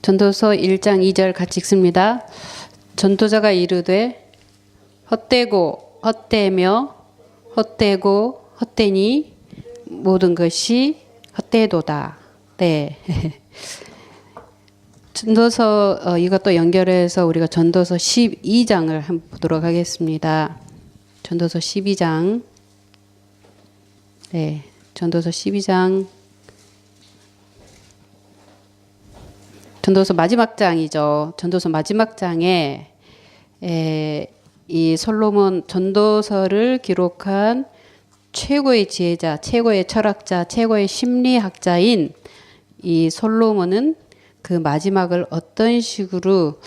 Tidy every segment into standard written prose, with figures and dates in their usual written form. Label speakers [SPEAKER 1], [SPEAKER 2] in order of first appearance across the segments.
[SPEAKER 1] 전도서 1장 2절 같이 읽습니다. 전도자가 이르되 헛되고 헛되며 헛되고 헛되니 모든 것이 헛되도다. 네. 전도서 이것도 연결해서 우리가 전도서 12장을 한번 보도록 하겠습니다. 전도서 12장. 네. 전도서 12장. 전도서 마지막 장이죠. 전도서 마지막 장에 이 솔로몬 전도서를 기록한 최고의 지혜자, 최고의 철학자, 최고의 심리학자인 이 솔로몬은 그 마지막을 어떤 식으로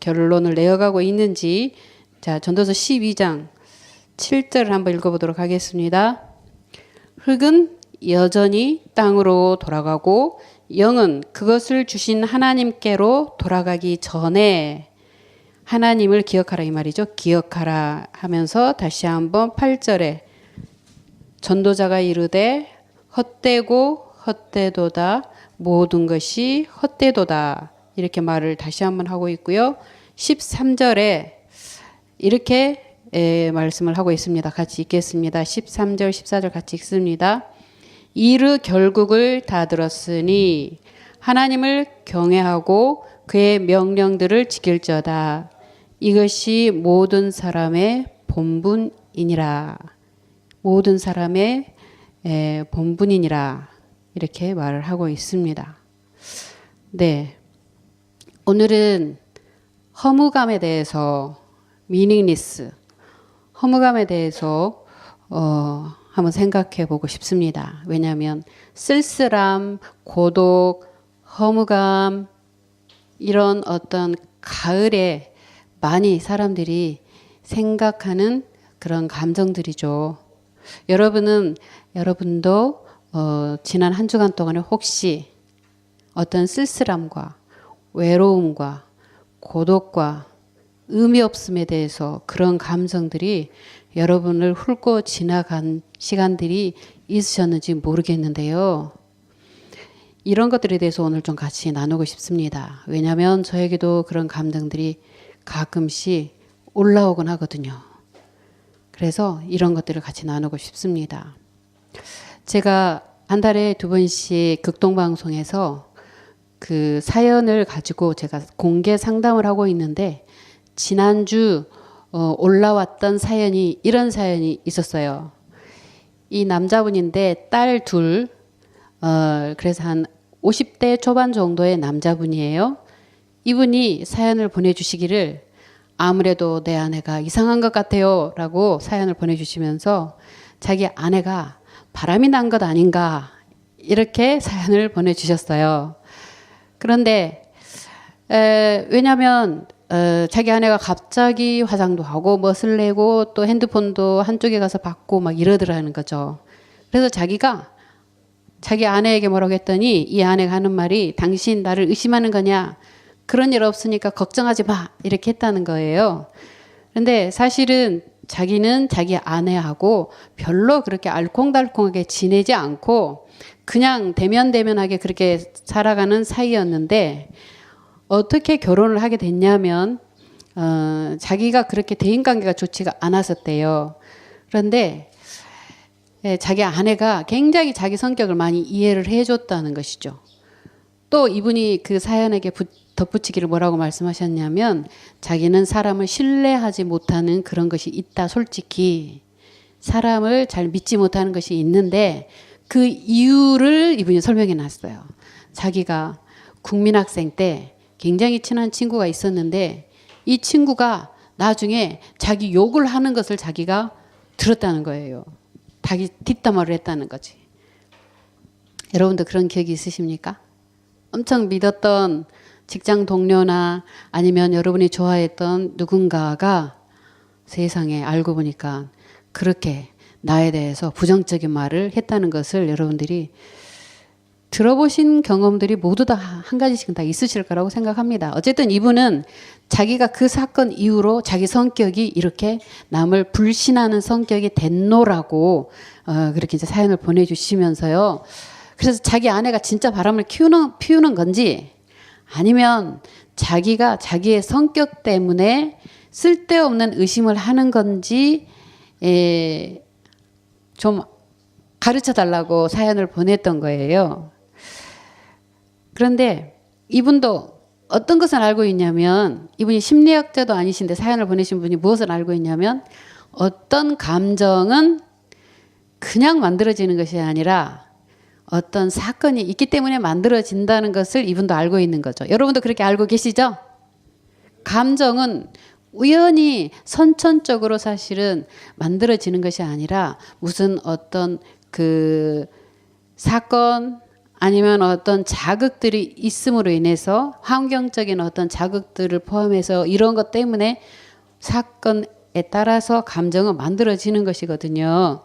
[SPEAKER 1] 결론을 내어가고 있는지, 자, 전도서 12장 7절을 한번 읽어보도록 하겠습니다. 흙은 여전히 땅으로 돌아가고 영은 그것을 주신 하나님께로 돌아가기 전에 하나님을 기억하라, 이 말이죠. 기억하라 하면서 다시 한번 8절에 전도자가 이르되 헛되고 헛되도다, 모든 것이 헛되도다, 이렇게 말을 다시 한번 하고 있고요. 13절에 이렇게 말씀을 하고 있습니다. 같이 읽겠습니다. 13절 14절 같이 읽습니다. 이르 결국을 다 들었으니 하나님을 경외하고 그의 명령들을 지킬지어다. 이것이 모든 사람의 본분이니라. 모든 사람의 본분이니라. 이렇게 말을 하고 있습니다. 네, 오늘은 허무감에 대해서, 미닝리스, 허무감에 대해서 한번 생각해 보고 싶습니다. 왜냐하면 쓸쓸함, 고독, 허무감, 이런 어떤 가을에 많이 사람들이 생각하는 그런 감정들이죠. 여러분도 지난 한 주간 동안에 혹시 어떤 쓸쓸함과 외로움과 고독과 의미 없음에 대해서 그런 감정들이 여러분을 훑고 지나간 시간들이 있으셨는지 모르겠는데요. 이런 것들에 대해서 오늘 좀 같이 나누고 싶습니다. 왜냐하면 저에게도 그런 감정들이 가끔씩 올라오곤 하거든요. 그래서 이런 것들을 같이 나누고 싶습니다. 제가 한 달에 2번씩 극동방송에서 그 사연을 가지고 제가 공개 상담을 하고 있는데, 지난주 올라왔던 사연이 이런 사연이 있었어요. 이 남자분인데 딸 둘, 그래서 한 50대 초반 정도의 남자분이에요. 이분이 사연을 보내주시기를 아무래도 내 아내가 이상한 것 같아요 라고 사연을 보내주시면서 자기 아내가 바람이 난 것 아닌가, 이렇게 사연을 보내주셨어요. 그런데 왜냐하면 자기 아내가 갑자기 화장도 하고 멋을 내고 또 핸드폰도 한쪽에 가서 받고 막 이러더라는 거죠. 그래서 자기가 자기 아내에게 뭐라고 했더니 이 아내가 하는 말이 당신 나를 의심하는 거냐, 그런 일 없으니까 걱정하지 마, 이렇게 했다는 거예요. 그런데 사실은 자기는 자기 아내하고 별로 그렇게 알콩달콩하게 지내지 않고 그냥 대면대면하게 그렇게 살아가는 사이였는데, 어떻게 결혼을 하게 됐냐면 자기가 그렇게 대인관계가 좋지가 않았었대요. 그런데 자기 아내가 굉장히 자기 성격을 많이 이해를 해줬다는 것이죠. 또 이분이 그 사연에게 덧붙이기를 뭐라고 말씀하셨냐면, 자기는 사람을 신뢰하지 못하는 그런 것이 있다. 솔직히 사람을 잘 믿지 못하는 것이 있는데 그 이유를 이분이 설명해 놨어요. 자기가 국민학생 때 굉장히 친한 친구가 있었는데 이 친구가 나중에 자기 욕을 하는 것을 자기가 들었다는 거예요. 자기 뒷담화를 했다는 거지. 여러분도 그런 기억이 있으십니까? 엄청 믿었던 직장 동료나 아니면 여러분이 좋아했던 누군가가 세상에 알고 보니까 그렇게 나에 대해서 부정적인 말을 했다는 것을 여러분들이 들어보신 경험들이 모두 다 한 가지씩은 다 있으실 거라고 생각합니다. 어쨌든 이분은 자기가 그 사건 이후로 자기 성격이 이렇게 남을 불신하는 성격이 됐노라고 그렇게 이제 사연을 보내주시면서요. 그래서 자기 아내가 진짜 바람을 피우는 건지 아니면 자기가 자기의 성격 때문에 쓸데없는 의심을 하는 건지 좀 가르쳐 달라고 사연을 보냈던 거예요. 그런데 이분도 어떤 것을 알고 있냐면, 이분이 심리학자도 아니신데 사연을 보내신 분이 무엇을 알고 있냐면, 어떤 감정은 그냥 만들어지는 것이 아니라 어떤 사건이 있기 때문에 만들어진다는 것을 이분도 알고 있는 거죠. 여러분도 그렇게 알고 계시죠? 감정은 우연히 선천적으로 사실은 만들어지는 것이 아니라 무슨 어떤 그 사건 아니면 어떤 자극들이 있음으로 인해서, 환경적인 어떤 자극들을 포함해서 이런 것 때문에 사건에 따라서 감정은 만들어지는 것이거든요.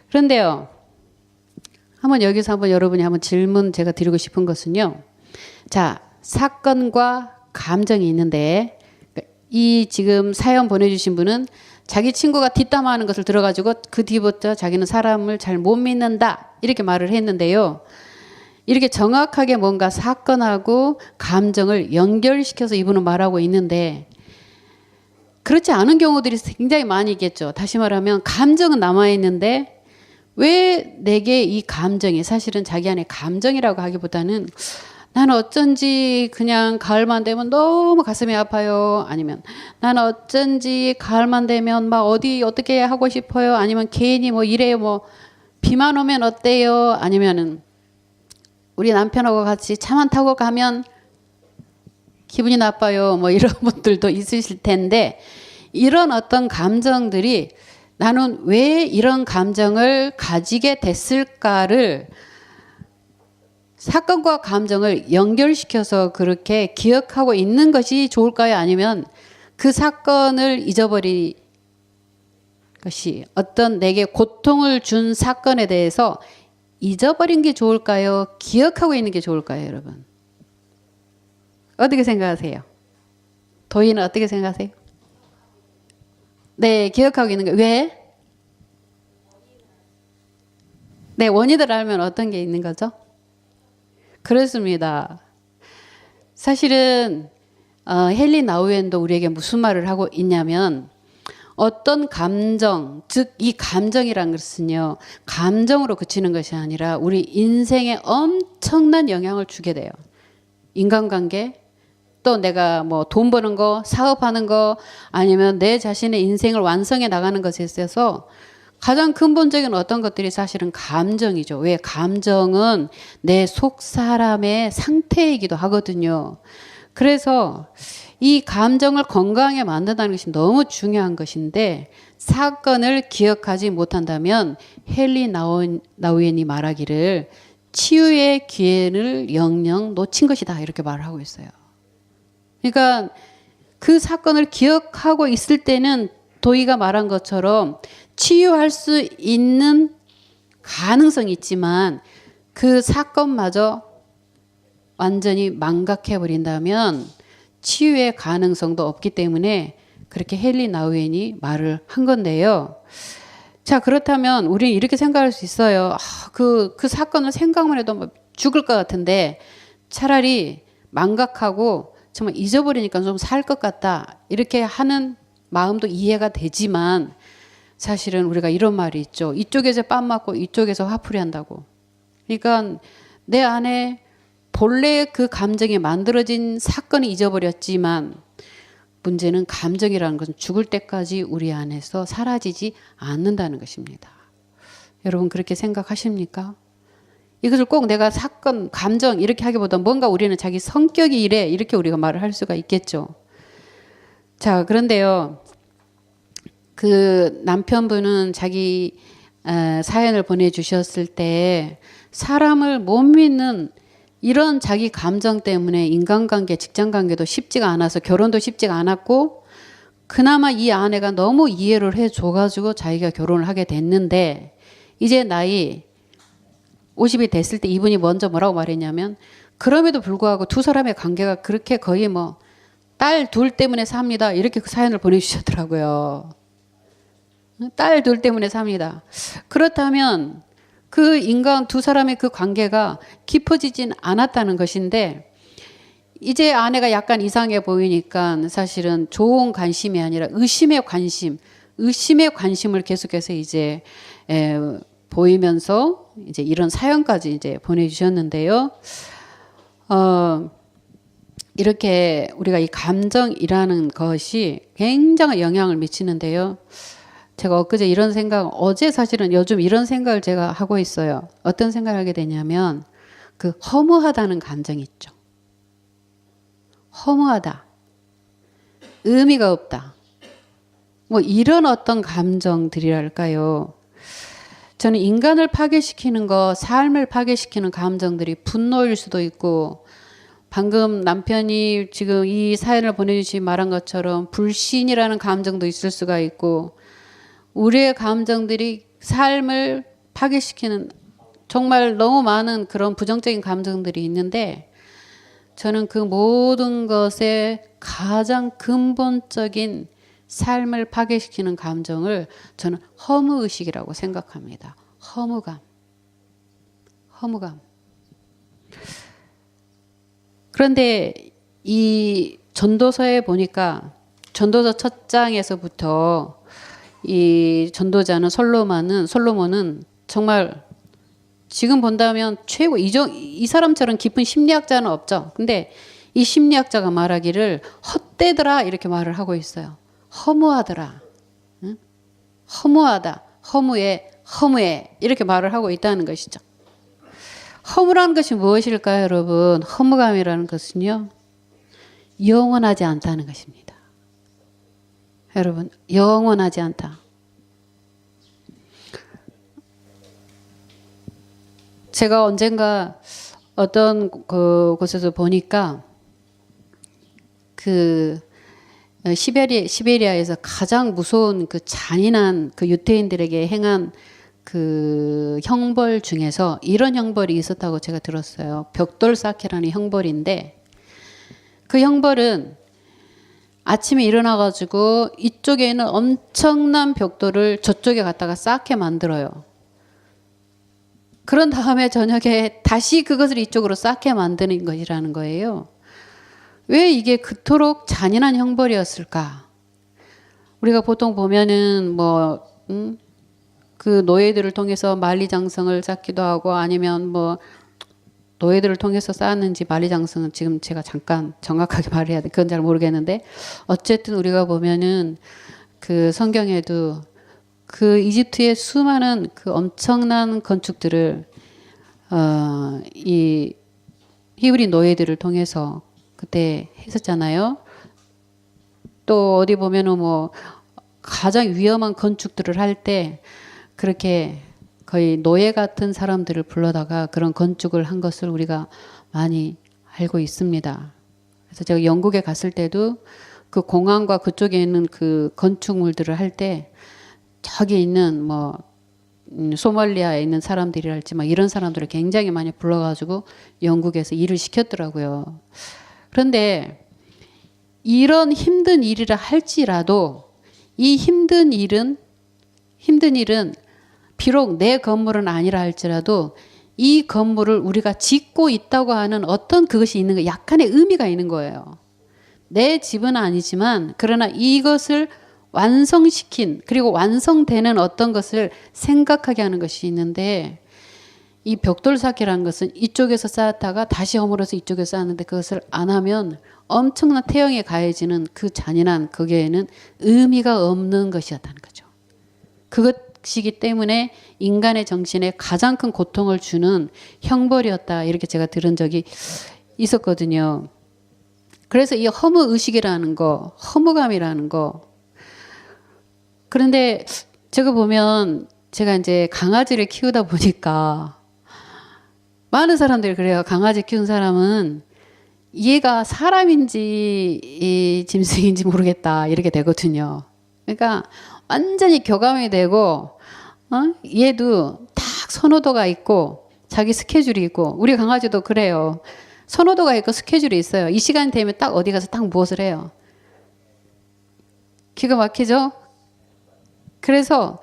[SPEAKER 1] 그런데요, 여기서 여러분이 질문 제가 드리고 싶은 것은요. 자, 사건과 감정이 있는데, 이 지금 사연 보내주신 분은 자기 친구가 뒷담화하는 것을 들어가지고 그 뒤부터 자기는 사람을 잘 못 믿는다 이렇게 말을 했는데요. 이렇게 정확하게 뭔가 사건하고 감정을 연결시켜서 이분은 말하고 있는데, 그렇지 않은 경우들이 굉장히 많이 있겠죠. 다시 말하면 감정은 남아있는데 왜 내게 이 감정이, 사실은 자기 안에 감정이라고 하기보다는 나는 어쩐지 그냥 가을만 되면 너무 가슴이 아파요. 아니면 나는 어쩐지 가을만 되면 막 어떻게 하고 싶어요. 아니면 괜히 이래요. 비만 오면 어때요. 아니면은 우리 남편하고 같이 차만 타고 가면 기분이 나빠요. 이런 분들도 있으실 텐데, 이런 어떤 감정들이 나는 왜 이런 감정을 가지게 됐을까를, 사건과 감정을 연결시켜서 그렇게 기억하고 있는 것이 좋을까요? 아니면 그 사건을 잊어버릴 것이, 어떤 내게 고통을 준 사건에 대해서 잊어버린 게 좋을까요? 기억하고 있는 게 좋을까요, 여러분? 어떻게 생각하세요? 도희는 어떻게 생각하세요? 네, 기억하고 있는 거. 왜? 네, 원인을 알면 어떤 게 있는 거죠? 그렇습니다. 사실은 헨리 나우엔도 우리에게 무슨 말을 하고 있냐면, 어떤 감정, 즉 이 감정이란 것은요, 감정으로 그치는 것이 아니라 우리 인생에 엄청난 영향을 주게 돼요. 인간관계, 또 내가 돈 버는 거, 사업하는 거, 아니면 내 자신의 인생을 완성해 나가는 것에 있어서 가장 근본적인 어떤 것들이 사실은 감정이죠. 왜? 감정은 내 속 사람의 상태이기도 하거든요. 그래서 이 감정을 건강하게 만든다는 것이 너무 중요한 것인데, 사건을 기억하지 못한다면 헨리 나우엔이 말하기를 치유의 기회를 영영 놓친 것이다 이렇게 말을 하고 있어요. 그러니까 그 사건을 기억하고 있을 때는 도희가 말한 것처럼 치유할 수 있는 가능성이 있지만, 그 사건마저 완전히 망각해 버린다면 치유의 가능성도 없기 때문에 그렇게 헨리 나우엔이 말을 한 건데요. 자, 그렇다면 우리는 이렇게 생각할 수 있어요. 그 사건을 생각만 해도 죽을 것 같은데 차라리 망각하고 정말 잊어버리니까 좀 살 것 같다 이렇게 하는 마음도 이해가 되지만, 사실은 우리가 이런 말이 있죠. 이쪽에서 뺨 맞고 이쪽에서 화풀이 한다고. 그러니까 내 안에 본래 그 감정이 만들어진 사건이 잊어버렸지만, 문제는 감정이라는 것은 죽을 때까지 우리 안에서 사라지지 않는다는 것입니다. 여러분 그렇게 생각하십니까? 이것을 꼭 내가 사건, 감정 이렇게 하기보다 뭔가 우리는 자기 성격이 이래 이렇게 우리가 말을 할 수가 있겠죠. 자, 그런데요, 그 남편분은 자기 사연을 보내주셨을 때 사람을 못 믿는 이런 자기 감정 때문에 인간관계, 직장관계도 쉽지가 않아서, 결혼도 쉽지가 않았고, 그나마 이 아내가 너무 이해를 해줘가지고 자기가 결혼을 하게 됐는데, 이제 나이 50이 됐을 때 이분이 먼저 뭐라고 말했냐면, 그럼에도 불구하고 두 사람의 관계가 그렇게 거의 딸 둘 때문에 삽니다 이렇게 그 사연을 보내주셨더라고요. 딸 둘 때문에 삽니다. 그렇다면 그 인간 두 사람의 그 관계가 깊어지진 않았다는 것인데, 이제 아내가 약간 이상해 보이니까 사실은 좋은 관심이 아니라 의심의 관심, 의심의 관심을 계속해서 이제 보이면서 이제 이런 사연까지 이제 보내주셨는데요. 이렇게 우리가 이 감정이라는 것이 굉장한 영향을 미치는데요. 제가 엊그제 이런 생각, 어제 사실은 요즘 이런 생각을 제가 하고 있어요. 어떤 생각을 하게 되냐면 그 허무하다는 감정이 있죠. 허무하다. 의미가 없다. 뭐 이런 어떤 감정들이랄까요. 저는 인간을 파괴시키는 거, 삶을 파괴시키는 감정들이 분노일 수도 있고, 방금 남편이 지금 이 사연을 보내주신 말한 것처럼 불신이라는 감정도 있을 수가 있고, 우리의 감정들이 삶을 파괴시키는 정말 너무 많은 그런 부정적인 감정들이 있는데, 저는 그 모든 것의 가장 근본적인 삶을 파괴시키는 감정을 저는 허무의식이라고 생각합니다. 허무감. 허무감. 그런데 이 전도서에 보니까 전도서 첫 장에서부터 이 전도자는 솔로몬은 정말 지금 본다면 최고 이 사람처럼 깊은 심리학자는 없죠. 근데 이 심리학자가 말하기를 헛되더라 이렇게 말을 하고 있어요. 허무하더라. 응? 허무하다. 허무해 이렇게 말을 하고 있다는 것이죠. 허무라는 것이 무엇일까요, 여러분? 허무감이라는 것은요, 영원하지 않다는 것입니다. 여러분, 영원하지 않다. 제가 언젠가 어떤 곳에서 보니까 시베리아에서 가장 무서운 그 잔인한 그 유태인들에게 행한 그 형벌 중에서 이런 형벌이 있었다고 제가 들었어요. 벽돌 쌓기라는 형벌인데, 그 형벌은 아침에 일어나가지고 이쪽에 있는 엄청난 벽돌을 저쪽에 갖다가 쌓게 만들어요. 그런 다음에 저녁에 다시 그것을 이쪽으로 쌓게 만드는 것이라는 거예요. 왜 이게 그토록 잔인한 형벌이었을까? 우리가 보통 보면은 그 노예들을 통해서 만리장성을 쌓기도 하고, 아니면 뭐 노예들을 통해서 쌓았는지 만리장성은 지금 제가 잠깐 정확하게 말해야 돼. 그건 잘 모르겠는데, 어쨌든 우리가 보면은 그 성경에도 그 이집트의 수많은 그 엄청난 건축들을 이 히브리 노예들을 통해서 그때 했었잖아요. 또 어디 보면은 뭐 가장 위험한 건축들을 할 때 그렇게 거의 노예 같은 사람들을 불러다가 그런 건축을 한 것을 우리가 많이 알고 있습니다. 그래서 제가 영국에 갔을 때도 그 공항과 그쪽에 있는 그 건축물들을 할 때 저기 있는 소말리아에 있는 사람들이랄지 막 이런 사람들을 굉장히 많이 불러가지고 영국에서 일을 시켰더라고요. 그런데 이런 힘든 일이라 할지라도 이 힘든 일은 비록 내 건물은 아니라 할지라도 이 건물을 우리가 짓고 있다고 하는 어떤 그것이 있는 거, 약간의 의미가 있는 거예요. 내 집은 아니지만 그러나 이것을 완성시킨, 그리고 완성되는 어떤 것을 생각하게 하는 것이 있는데, 이 벽돌 쌓기라는 것은 이쪽에서 쌓았다가 다시 허물어서 이쪽에서 쌓았는데 그것을 안 하면 엄청난 태형에 가해지는 그 잔인한 거기에는 의미가 없는 것이었다는 거죠. 그것이기 때문에 인간의 정신에 가장 큰 고통을 주는 형벌이었다, 이렇게 제가 들은 적이 있었거든요. 그래서 이 허무의식이라는 거, 허무감이라는 거. 그런데 제가 보면 제가 이제 강아지를 키우다 보니까 많은 사람들이 그래요. 강아지 키운 사람은 얘가 사람인지 짐승인지 모르겠다 이렇게 되거든요. 그러니까 완전히 교감이 되고 얘도 딱 선호도가 있고 자기 스케줄이 있고, 우리 강아지도 그래요. 선호도가 있고 스케줄이 있어요. 이 시간 되면 딱 어디 가서 딱 무엇을 해요. 기가 막히죠? 그래서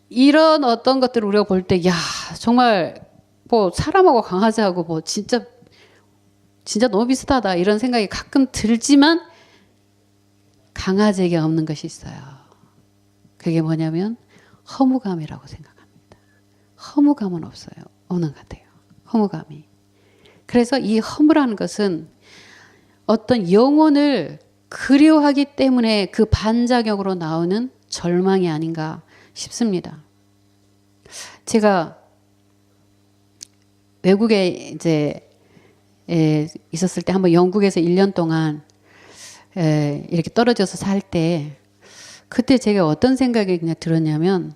[SPEAKER 1] 이런 어떤 것들을 우리가 볼 때, 야, 정말 뭐 사람하고 강아지하고 뭐 진짜 진짜 너무 비슷하다 이런 생각이 가끔 들지만 강아지에게 없는 것이 있어요. 그게 뭐냐면 허무감이라고 생각합니다. 허무감은 없어요. 없는 것 같아요. 허무감이. 그래서 이 허무라는 것은 어떤 영혼을 그리워하기 때문에 그 반작용으로 나오는 절망이 아닌가 싶습니다. 제가 외국에 이제 있었을 때 한번 영국에서 1년 동안 이렇게 떨어져서 살 때 그때 제가 어떤 생각이 그냥 들었냐면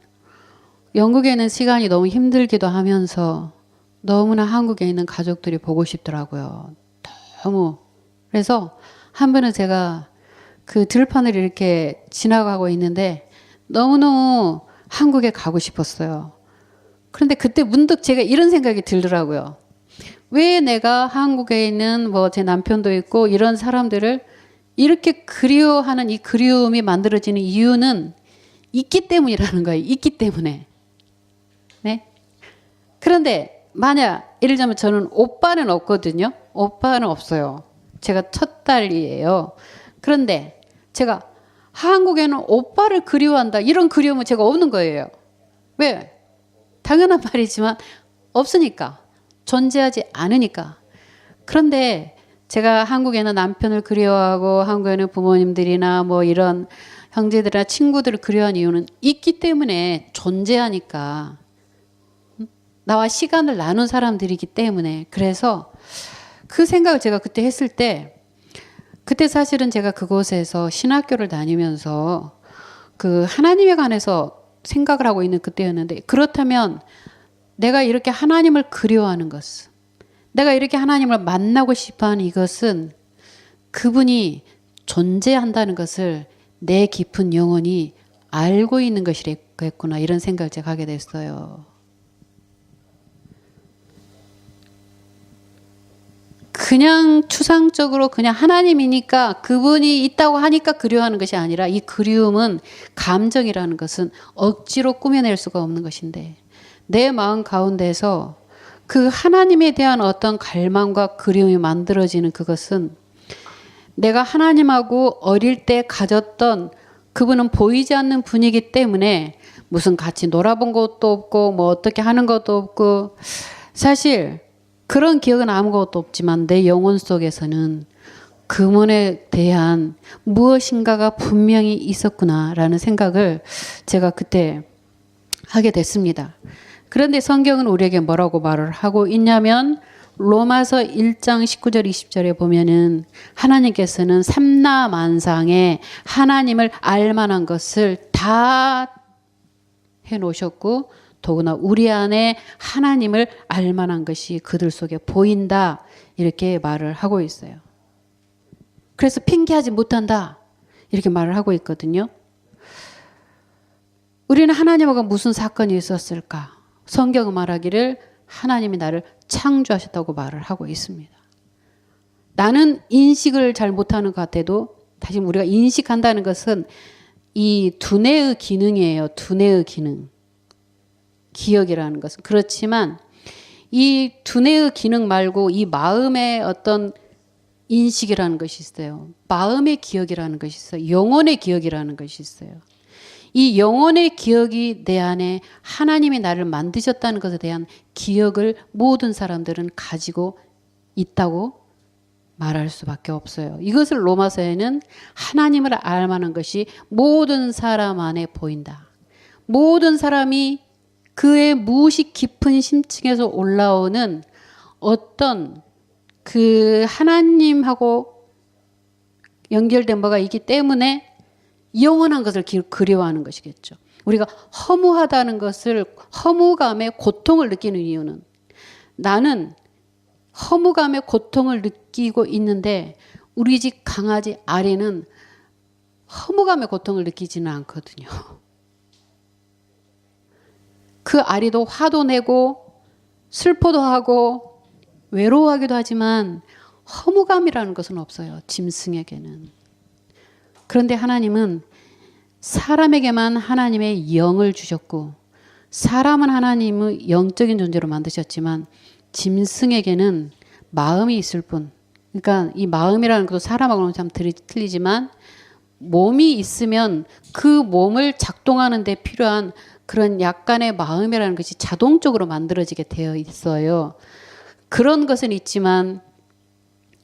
[SPEAKER 1] 영국에는 시간이 너무 힘들기도 하면서 너무나 한국에 있는 가족들이 보고 싶더라고요. 너무. 그래서 한 번은 제가 그 들판을 이렇게 지나가고 있는데 너무너무 한국에 가고 싶었어요. 그런데 그때 문득 제가 이런 생각이 들더라고요. 왜 내가 한국에 있는 뭐 제 남편도 있고 이런 사람들을 이렇게 그리워하는 이 그리움이 만들어지는 이유는 있기 때문이라는 거예요. 있기 때문에. 네. 그런데 만약 예를 들자면 저는 오빠는 없거든요. 오빠는 없어요. 제가 첫 딸이에요. 그런데 제가 한국에는 오빠를 그리워한다. 이런 그리움은 제가 없는 거예요. 왜? 당연한 말이지만 없으니까. 존재하지 않으니까. 그런데 제가 한국에는 남편을 그리워하고 한국에는 부모님들이나 뭐 이런 형제들이나 친구들을 그리워하는 이유는 있기 때문에 존재하니까. 나와 시간을 나눈 사람들이기 때문에. 그래서 그 생각을 제가 그때 했을 때 그때 사실은 제가 그곳에서 신학교를 다니면서 그 하나님에 관해서 생각을 하고 있는 그때였는데 그렇다면 내가 이렇게 하나님을 그리워하는 것은 내가 이렇게 하나님을 만나고 싶어하는 이것은 그분이 존재한다는 것을 내 깊은 영혼이 알고 있는 것이겠구나 이런 생각을 제가 하게 됐어요. 그냥 추상적으로 그냥 하나님이니까 그분이 있다고 하니까 그리워하는 것이 아니라 이 그리움은 감정이라는 것은 억지로 꾸며낼 수가 없는 것인데 내 마음 가운데서 그 하나님에 대한 어떤 갈망과 그리움이 만들어지는 그것은 내가 하나님하고 어릴 때 가졌던 그분은 보이지 않는 분이기 때문에 무슨 같이 놀아본 것도 없고 뭐 어떻게 하는 것도 없고 사실 그런 기억은 아무것도 없지만 내 영혼 속에서는 그분에 대한 무엇인가가 분명히 있었구나라는 생각을 제가 그때 하게 됐습니다. 그런데 성경은 우리에게 뭐라고 말을 하고 있냐면 로마서 1장 19절 20절에 보면은 하나님께서는 삼라만상에 하나님을 알만한 것을 다 해놓으셨고 더구나 우리 안에 하나님을 알만한 것이 그들 속에 보인다 이렇게 말을 하고 있어요. 그래서 핑계하지 못한다 이렇게 말을 하고 있거든요. 우리는 하나님하고 무슨 사건이 있었을까? 성경은 말하기를 하나님이 나를 창조하셨다고 말을 하고 있습니다. 나는 인식을 잘 못하는 것 같아도 다시 우리가 인식한다는 것은 이 두뇌의 기능이에요. 두뇌의 기능. 기억이라는 것은. 그렇지만 이 두뇌의 기능 말고 이 마음의 어떤 인식이라는 것이 있어요. 마음의 기억이라는 것이 있어요. 영혼의 기억이라는 것이 있어요. 이 영혼의 기억이 내 안에 하나님이 나를 만드셨다는 것에 대한 기억을 모든 사람들은 가지고 있다고 말할 수밖에 없어요. 이것을 로마서에는 하나님을 알만한 것이 모든 사람 안에 보인다. 모든 사람이 그의 무의식 깊은 심층에서 올라오는 어떤 그 하나님하고 연결된 바가 있기 때문에 영원한 것을 그리워하는 것이겠죠. 우리가 허무하다는 것을 허무감의 고통을 느끼는 이유는 나는 허무감의 고통을 느끼고 있는데 우리 집 강아지 아리는 허무감의 고통을 느끼지는 않거든요. 그 아리도 화도 내고 슬퍼도 하고 외로워하기도 하지만 허무감이라는 것은 없어요. 짐승에게는. 그런데 하나님은 사람에게만 하나님의 영을 주셨고 사람은 하나님의 영적인 존재로 만드셨지만 짐승에게는 마음이 있을 뿐 그러니까 이 마음이라는 것도 사람하고는 참 틀리지만 몸이 있으면 그 몸을 작동하는 데 필요한 그런 약간의 마음이라는 것이 자동적으로 만들어지게 되어 있어요. 그런 것은 있지만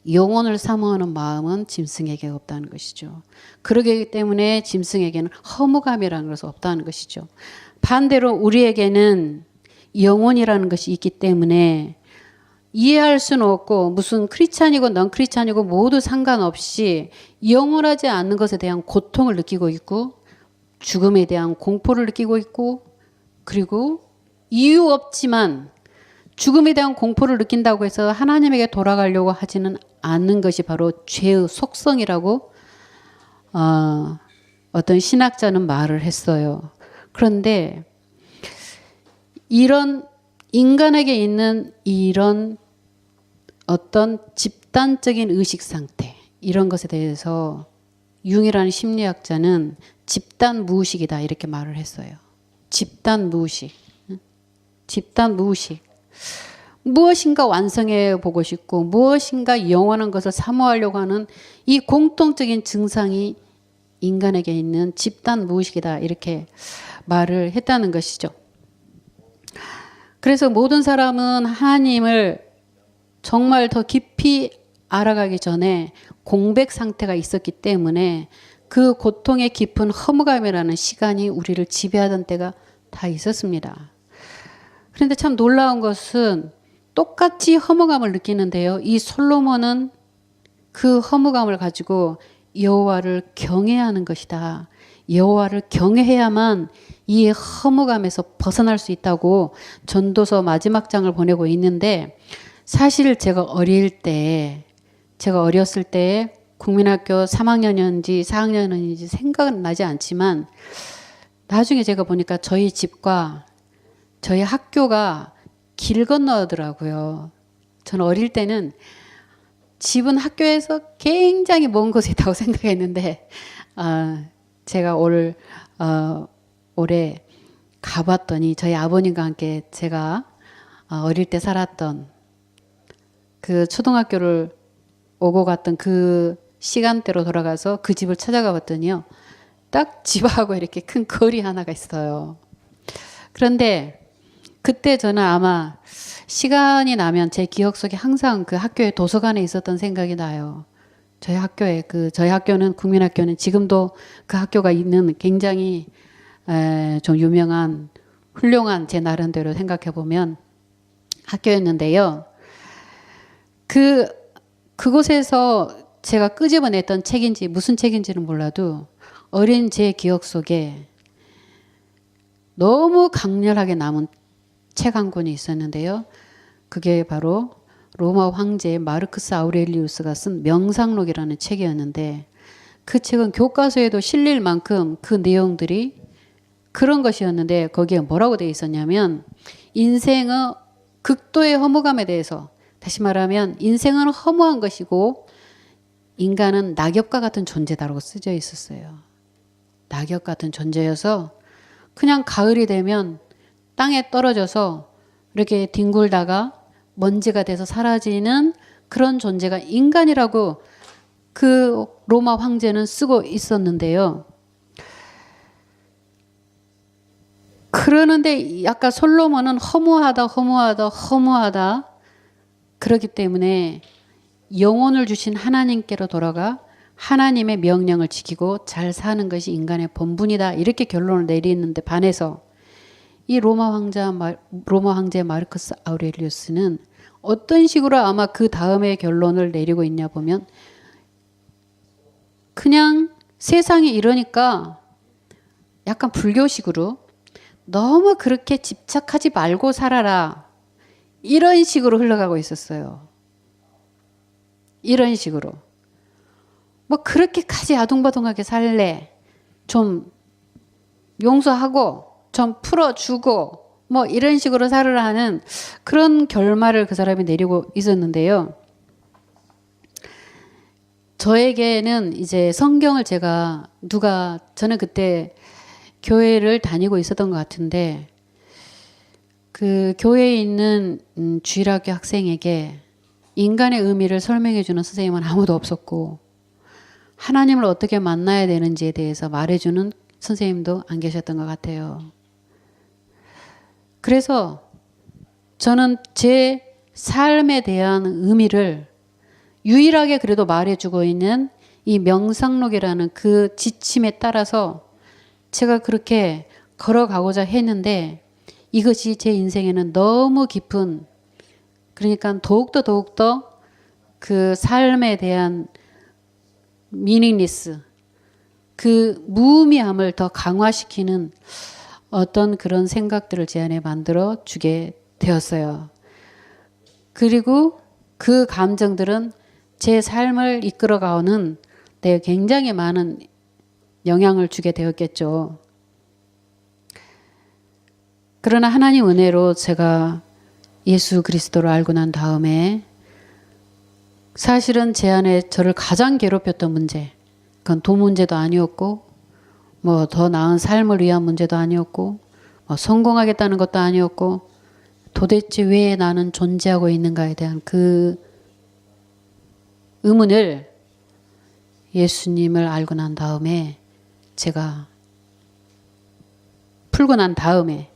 [SPEAKER 1] 영혼을 사모하는 마음은 짐승에게 없다는 것이죠. 그러기 때문에 짐승에게는 허무감이라는 것은 없다는 것이죠. 반대로 우리에게는 영혼이라는 것이 있기 때문에 이해할 수는 없고 무슨 크리스찬이고 넌 크리스찬이고 모두 상관없이 영원하지 않는 것에 대한 고통을 느끼고 있고 죽음에 대한 공포를 느끼고 있고 그리고 이유 없지만 죽음에 대한 공포를 느낀다고 해서 하나님에게 돌아가려고 하지는 않는 것이 바로 죄의 속성이라고 어떤 신학자는 말을 했어요. 그런데 이런 인간에게 있는 이런 어떤 집단적인 의식 상태 이런 것에 대해서 융이라는 심리학자는 집단 무의식이다 이렇게 말을 했어요. 집단 무의식. 집단 무의식. 무엇인가 완성해 보고 싶고 무엇인가 영원한 것을 사모하려고 하는 이 공통적인 증상이 인간에게 있는 집단 무의식이다 이렇게 말을 했다는 것이죠. 그래서 모든 사람은 하나님을 정말 더 깊이 알아가기 전에 공백 상태가 있었기 때문에 그 고통의 깊은 허무감이라는 시간이 우리를 지배하던 때가 다 있었습니다. 그런데 참 놀라운 것은 똑같이 허무감을 느끼는데요. 이 솔로몬은 그 허무감을 가지고 여호와를 경외하는 것이다. 여호와를 경외해야만 이 허무감에서 벗어날 수 있다고 전도서 마지막 장을 보내고 있는데 사실 제가 어렸을 때 국민학교 3학년인지 4학년인지 생각은 나지 않지만 나중에 제가 보니까 저희 집과 저희 학교가 길 건너더라고요. 저는 어릴 때는 집은 학교에서 굉장히 먼 곳에 있다고 생각했는데 제가 올해 가봤더니 저희 아버님과 함께 제가 어릴 때 살았던 그 초등학교를 오고 갔던 그 시간대로 돌아가서 그 집을 찾아가 봤더니요. 딱 집하고 이렇게 큰 거리 하나가 있어요. 그런데 그때 저는 아마 시간이 나면 제 기억 속에 항상 그 학교의 도서관에 있었던 생각이 나요. 저희 학교는 국민학교는 지금도 그 학교가 있는 굉장히 좀 유명한 훌륭한 제 나름대로 생각해 보면 학교였는데요. 그곳에서 제가 끄집어냈던 책인지 무슨 책인지는 몰라도 어린 제 기억 속에 너무 강렬하게 남은 책 한 권이 있었는데요. 그게 바로 로마 황제 마르크스 아우렐리우스가 쓴 명상록이라는 책이었는데 그 책은 교과서에도 실릴 만큼 그 내용들이 그런 것이었는데 거기에 뭐라고 되어 있었냐면 인생의 극도의 허무감에 대해서 다시 말하면 인생은 허무한 것이고 인간은 낙엽과 같은 존재다라고 쓰여 있었어요. 낙엽 같은 존재여서 그냥 가을이 되면 땅에 떨어져서 이렇게 뒹굴다가 먼지가 돼서 사라지는 그런 존재가 인간이라고 그 로마 황제는 쓰고 있었는데요. 그러는데 아까 솔로몬은 허무하다 그렇기 때문에 영혼을 주신 하나님께로 돌아가 하나님의 명령을 지키고 잘 사는 것이 인간의 본분이다 이렇게 결론을 내리는데 반해서 이 로마 황제 마르크스 아우렐리우스는 어떤 식으로 아마 그 다음에 결론을 내리고 있냐 보면 그냥 세상이 이러니까 약간 불교식으로 너무 그렇게 집착하지 말고 살아라 이런 식으로 흘러가고 있었어요. 이런 식으로 뭐 그렇게까지 아둥바둥하게 살래 좀 용서하고 좀 풀어주고 뭐 이런 식으로 살으라 하는 그런 결말을 그 사람이 내리고 있었는데요. 저에게는 이제 성경을 저는 그때 교회를 다니고 있었던 것 같은데 그 교회에 있는 주일학교 학생에게 인간의 의미를 설명해 주는 선생님은 아무도 없었고 하나님을 어떻게 만나야 되는지에 대해서 말해주는 선생님도 안 계셨던 것 같아요. 그래서 저는 제 삶에 대한 의미를 유일하게 그래도 말해주고 있는 이 명상록이라는 그 지침에 따라서 제가 그렇게 걸어가고자 했는데 이것이 제 인생에는 너무 깊은, 그러니까 더욱더 그 삶에 대한 미닝리스, 그 무의미함을 더 강화시키는 어떤 그런 생각들을 제 안에 만들어 주게 되었어요. 그리고 그 감정들은 제 삶을 이끌어가는 데 굉장히 많은 영향을 주게 되었겠죠. 그러나 하나님 은혜로 제가 예수 그리스도를 알고 난 다음에 사실은 제 안에 저를 가장 괴롭혔던 문제, 그건 돈 문제도 아니었고 뭐 더 나은 삶을 위한 문제도 아니었고 뭐 성공하겠다는 것도 아니었고 도대체 왜 나는 존재하고 있는가에 대한 그 의문을 예수님을 알고 난 다음에 제가 풀고 난 다음에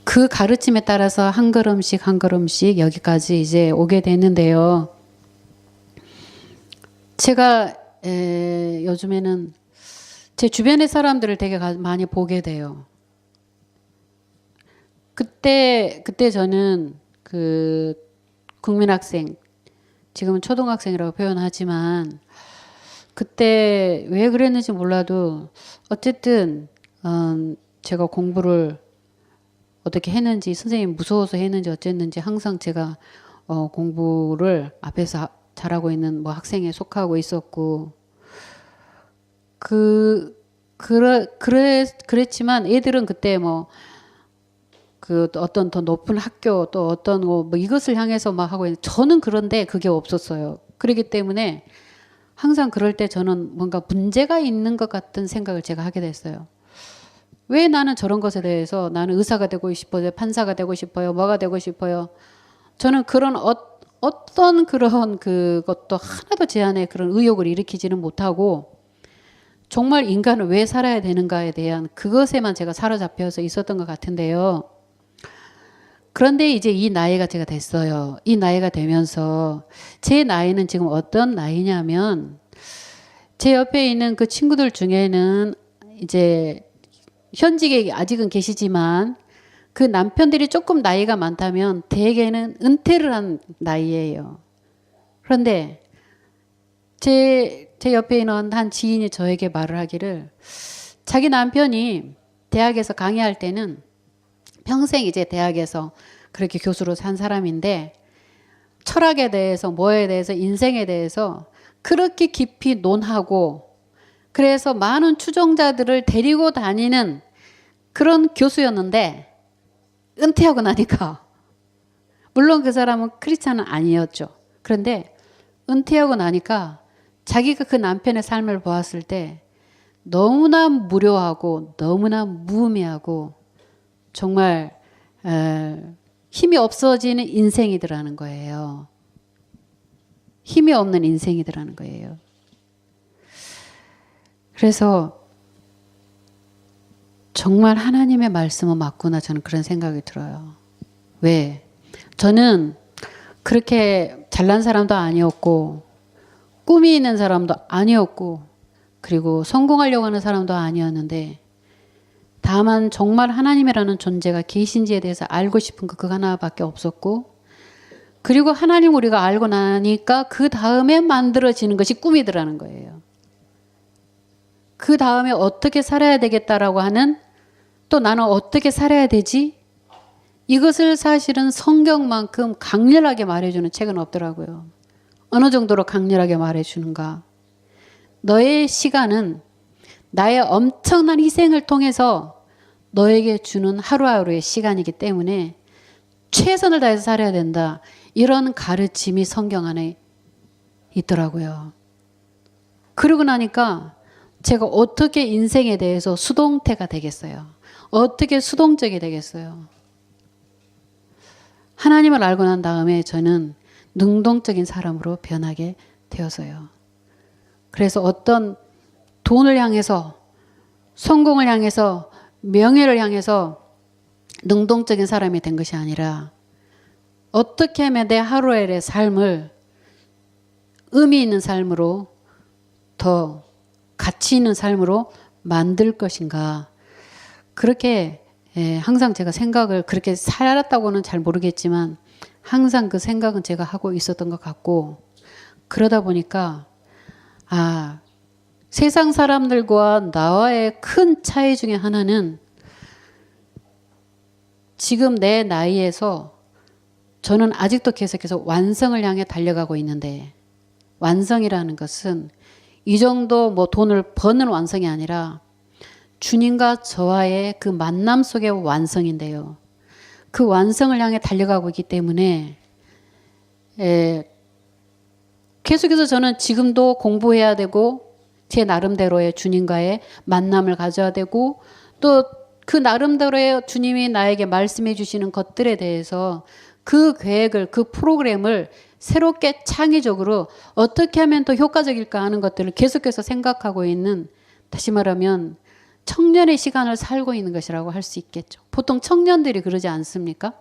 [SPEAKER 1] 그 가르침에 따라서 한 걸음씩 한 걸음씩 여기까지 이제 오게 됐는데요. 제가 요즘에는 제 주변의 사람들을 되게 많이 보게 돼요. 그때 저는 그 국민학생, 지금은 초등학생이라고 표현하지만 그때 왜 그랬는지 몰라도 어쨌든 제가 공부를 어떻게 했는지, 선생님 무서워서 했는지 어쨌는지 항상 제가 공부를 앞에서 잘하고 있는 뭐 학생에 속하고 있었고, 그랬지만 애들은 그때 뭐 그 어떤 더 높은 학교 또 어떤 뭐 이것을 향해서 막 하고 있는데 저는 그런데 그게 없었어요. 그렇기 때문에 항상 그럴 때 저는 뭔가 문제가 있는 것 같은 생각을 제가 하게 됐어요. 왜 나는 저런 것에 대해서 나는 의사가 되고 싶어요, 판사가 되고 싶어요, 뭐가 되고 싶어요. 저는 그런 어떤 그런 그것도 하나도 제 안에 그런 의욕을 일으키지는 못하고 정말 인간은 왜 살아야 되는가에 대한 그것에만 제가 사로잡혀서 있었던 것 같은데요. 그런데 이제 이 나이가 제가 됐어요. 이 나이가 되면서 제 나이는 지금 어떤 나이냐면 제 옆에 있는 그 친구들 중에는 이제 현직에 아직은 계시지만 그 남편들이 조금 나이가 많다면 대개는 은퇴를 한 나이예요. 그런데 제 옆에 있는 한 지인이 저에게 말을 하기를 자기 남편이 대학에서 강의할 때는 평생 이제 대학에서 그렇게 교수로 산 사람인데 철학에 대해서 뭐에 대해서 인생에 대해서 그렇게 깊이 논하고 그래서 많은 추종자들을 데리고 다니는 그런 교수였는데 은퇴하고 나니까 물론 그 사람은 크리스찬은 아니었죠. 그런데 은퇴하고 나니까 자기가 그 남편의 삶을 보았을 때 너무나 무료하고 너무나 무의미하고 정말 힘이 없어지는 인생이더라는 거예요. 힘이 없는 인생이더라는 거예요. 그래서 정말 하나님의 말씀은 맞구나 저는 그런 생각이 들어요. 왜? 저는 그렇게 잘난 사람도 아니었고 꿈이 있는 사람도 아니었고 그리고 성공하려고 하는 사람도 아니었는데 다만 정말 하나님이라는 존재가 계신지에 대해서 알고 싶은 거 그거 하나밖에 없었고 그리고 하나님 우리가 알고 나니까 그 다음에 만들어지는 것이 꿈이더라는 거예요. 그 다음에 어떻게 살아야 되겠다라고 하는 또 나는 어떻게 살아야 되지? 이것을 사실은 성경만큼 강렬하게 말해주는 책은 없더라고요. 어느 정도로 강렬하게 말해주는가? 너의 시간은 나의 엄청난 희생을 통해서 너에게 주는 하루하루의 시간이기 때문에 최선을 다해서 살아야 된다. 이런 가르침이 성경 안에 있더라고요. 그러고 나니까 제가 어떻게 인생에 대해서 수동태가 되겠어요? 어떻게 수동적이 되겠어요? 하나님을 알고 난 다음에 저는 능동적인 사람으로 변하게 되어서요. 그래서 어떤 돈을 향해서, 성공을 향해서, 명예를 향해서 능동적인 사람이 된 것이 아니라 어떻게 하면 내 하루의 삶을 의미 있는 삶으로, 더 가치 있는 삶으로 만들 것인가. 그렇게 항상 제가 생각을, 그렇게 살았다고는 잘 모르겠지만 항상 그 생각은 제가 하고 있었던 것 같고, 그러다 보니까 세상 사람들과 나와의 큰 차이 중에 하나는 지금 내 나이에서 저는 아직도 계속해서 완성을 향해 달려가고 있는데, 완성이라는 것은 이 정도 뭐 돈을 버는 완성이 아니라 주님과 저와의 그 만남 속의 완성인데요. 그 완성을 향해 달려가고 있기 때문에 계속해서 저는 지금도 공부해야 되고 제 나름대로의 주님과의 만남을 가져야 되고, 또 그 나름대로의 주님이 나에게 말씀해 주시는 것들에 대해서 그 계획을, 그 프로그램을 새롭게 창의적으로 어떻게 하면 더 효과적일까 하는 것들을 계속해서 생각하고 있는, 다시 말하면 청년의 시간을 살고 있는 것이라고 할 수 있겠죠. 보통 청년들이 그러지 않습니까?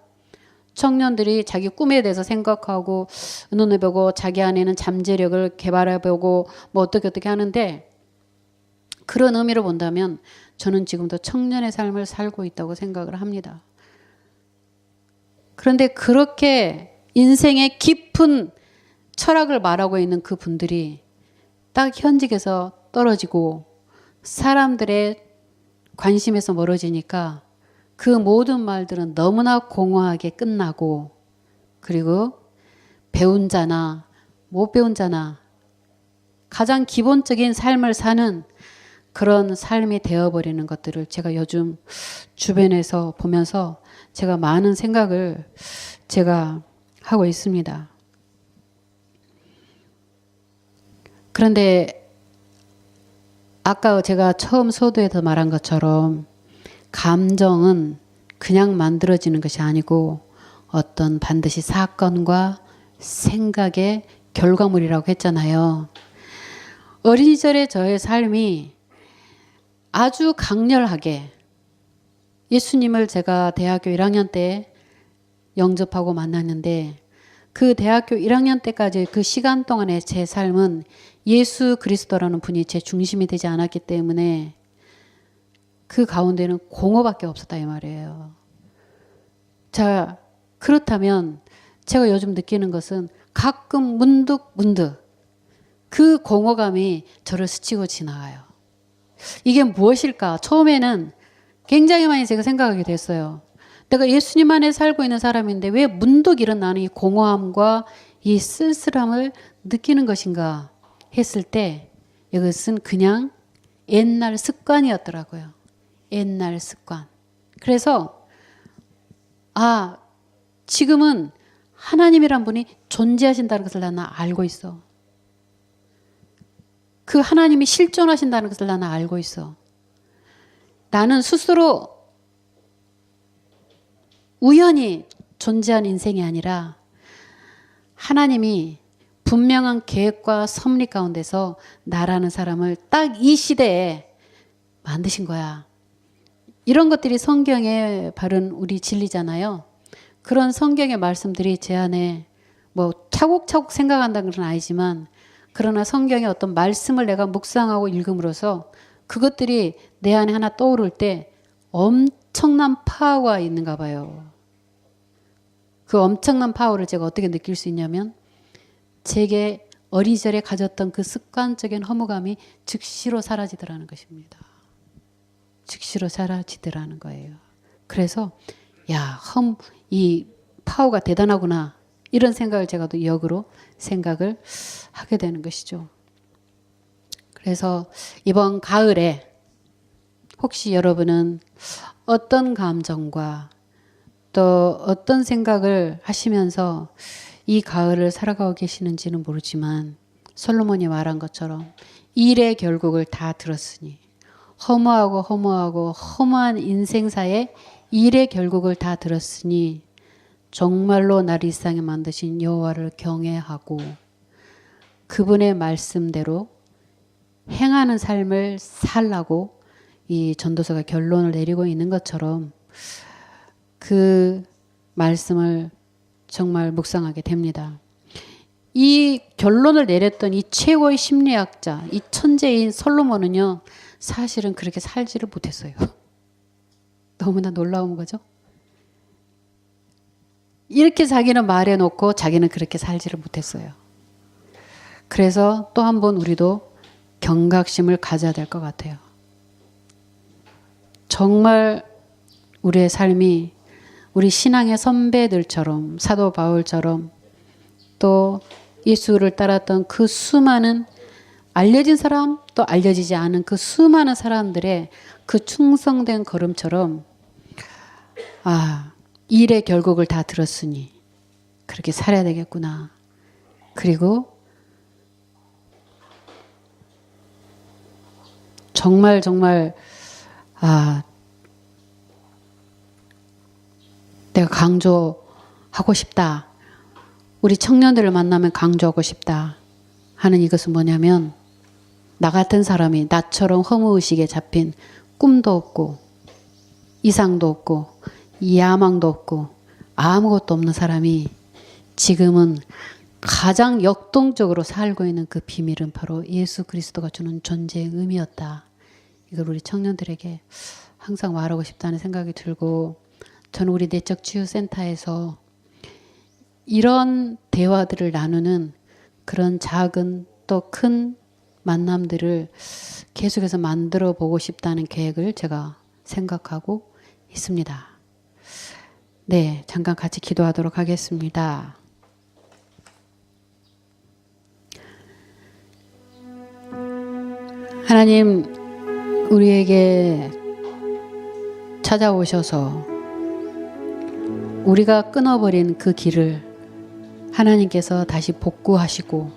[SPEAKER 1] 청년들이 자기 꿈에 대해서 생각하고 눈을 보고 자기 안에는 잠재력을 개발해보고 뭐 어떻게 하는데, 그런 의미로 본다면 저는 지금도 청년의 삶을 살고 있다고 생각을 합니다. 그런데 그렇게 인생의 깊은 철학을 말하고 있는 그 분들이 딱 현직에서 떨어지고 사람들의 관심에서 멀어지니까 그 모든 말들은 너무나 공허하게 끝나고, 그리고 배운 자나 못 배운 자나 가장 기본적인 삶을 사는 그런 삶이 되어버리는 것들을 제가 요즘 주변에서 보면서 제가 많은 생각을 제가 하고 있습니다. 그런데 아까 제가 처음 서두에서 말한 것처럼 감정은 그냥 만들어지는 것이 아니고 어떤 반드시 사건과 생각의 결과물이라고 했잖아요. 어린 시절의 저의 삶이 아주 강렬하게, 예수님을 제가 대학교 1학년 때 영접하고 만났는데 그 대학교 1학년 때까지 그 시간 동안의 제 삶은 예수 그리스도라는 분이 제 중심이 되지 않았기 때문에 그 가운데는 공허밖에 없었다 이 말이에요. 자, 그렇다면 제가 요즘 느끼는 것은 가끔 문득 그 공허감이 저를 스치고 지나가요. 이게 무엇일까? 처음에는 굉장히 많이 제가 생각하게 됐어요. 내가 예수님 안에 살고 있는 사람인데 왜 문득 일어나는 이 공허함과 이 쓸쓸함을 느끼는 것인가 했을 때 이것은 그냥 옛날 습관이었더라고요. 옛날 습관. 그래서 지금은 하나님이란 분이 존재하신다는 것을 나는 알고 있어. 그 하나님이 실존하신다는 것을 나는 알고 있어. 나는 스스로 우연히 존재한 인생이 아니라 하나님이 분명한 계획과 섭리 가운데서 나라는 사람을 딱 이 시대에 만드신 거야. 이런 것들이 성경에 바른 우리 진리잖아요. 그런 성경의 말씀들이 제 안에 뭐 차곡차곡 생각한다는 건 아니지만, 그러나 성경의 어떤 말씀을 내가 묵상하고 읽음으로써 그것들이 내 안에 하나 떠오를 때 엄청난 파워가 있는가 봐요. 그 엄청난 파워를 제가 어떻게 느낄 수 있냐면, 제게 어린 시절에 가졌던 그 습관적인 허무감이 즉시로 사라지더라는 것입니다. 즉시로 사라지더라는 거예요. 그래서 이 파워가 대단하구나, 이런 생각을 제가 또 역으로 생각을 하게 되는 것이죠. 그래서 이번 가을에 혹시 여러분은 어떤 감정과 또 어떤 생각을 하시면서 이 가을을 살아가고 계시는지는 모르지만, 솔로몬이 말한 것처럼 일의 결국을 다 들었으니, 허무한 인생사의 일의 결국을 다 들었으니 정말로 나를 이 세상에 만드신 여호와를 경외하고 그분의 말씀대로 행하는 삶을 살라고 이 전도서가 결론을 내리고 있는 것처럼 그 말씀을 정말 묵상하게 됩니다. 이 결론을 내렸던 이 최고의 심리학자, 이 천재인 솔로몬은요, 사실은 그렇게 살지를 못했어요. 너무나 놀라운 거죠. 이렇게 자기는 말해놓고 자기는 그렇게 살지를 못했어요. 그래서 또 한 번 우리도 경각심을 가져야 될 것 같아요. 정말 우리의 삶이 우리 신앙의 선배들처럼 사도 바울처럼 또 예수를 따랐던 그 수많은 알려진 사람 또 알려지지 않은 그 수많은 사람들의 그 충성된 걸음처럼 일의 결국을 다 들었으니 그렇게 살아야 되겠구나. 그리고 정말 내가 강조하고 싶다. 우리 청년들을 만나면 강조하고 싶다 하는 이것은 뭐냐면 나 같은 사람이 나처럼 허무의식에 잡힌 꿈도 없고 이상도 없고 야망도 없고 아무것도 없는 사람이 지금은 가장 역동적으로 살고 있는 그 비밀은 바로 예수 그리스도가 주는 존재의 의미였다. 이걸 우리 청년들에게 항상 말하고 싶다는 생각이 들고 저는 우리 내적 치유센터에서 이런 대화들을 나누는 그런 작은 또 큰 만남들을 계속해서 만들어 보고 싶다는 계획을 제가 생각하고 있습니다. 네, 잠깐 같이 기도하도록 하겠습니다. 하나님, 우리에게 찾아오셔서 우리가 끊어버린 그 길을 하나님께서 다시 복구하시고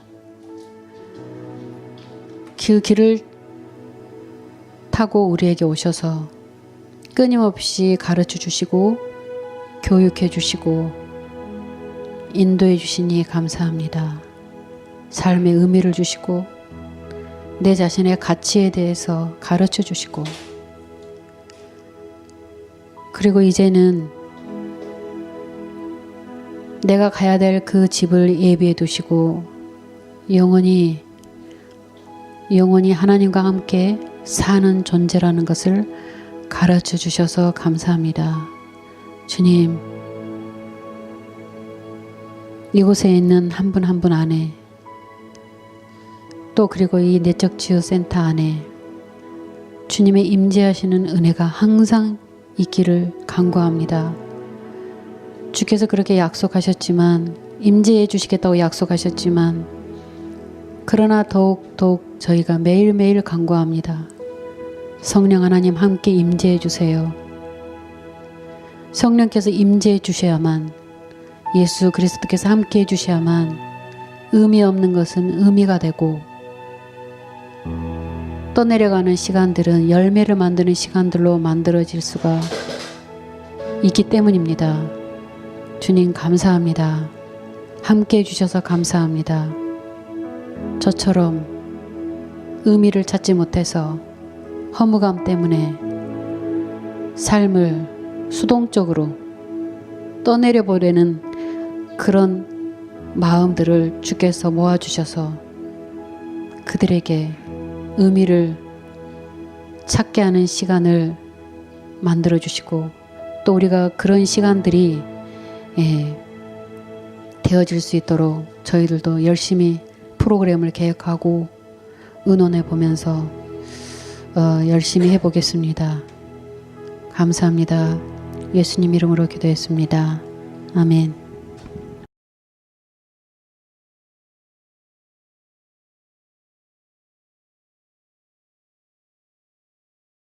[SPEAKER 1] 그 길을 타고 우리에게 오셔서 끊임없이 가르쳐 주시고 교육해 주시고 인도해 주시니 감사합니다. 삶의 의미를 주시고 내 자신의 가치에 대해서 가르쳐 주시고 그리고 이제는 내가 가야 될 그 집을 예비해 두시고 영원히 하나님과 함께 사는 존재라는 것을 가르쳐 주셔서 감사합니다. 주님, 이곳에 있는 한 분 한 분 안에 또 그리고 이 내적 치유 센터 안에 주님의 임재하시는 은혜가 항상 있기를 간구합니다. 주께서 그렇게 약속하셨지만 임재해 주시겠다고 약속하셨지만 그러나 더욱 저희가 매일매일 간구합니다. 성령 하나님 함께 임재해 주세요. 성령께서 임재해 주셔야만 예수 그리스도께서 함께 해 주셔야만 의미 없는 것은 의미가 되고 떠내려가는 시간들은 열매를 만드는 시간들로 만들어질 수가 있기 때문입니다. 주님 감사합니다. 함께 해주셔서 감사합니다. 저처럼 의미를 찾지 못해서 허무감 때문에 삶을 수동적으로 떠내려보려는 그런 마음들을 주께서 모아주셔서 그들에게 의미를 찾게 하는 시간을 만들어주시고 또 우리가 그런 시간들이 되어질 수 있도록 저희들도 열심히 프로그램을 계획하고 의논해 보면서 열심히 해보겠습니다. 감사합니다. 예수님 이름으로 기도했습니다. 아멘.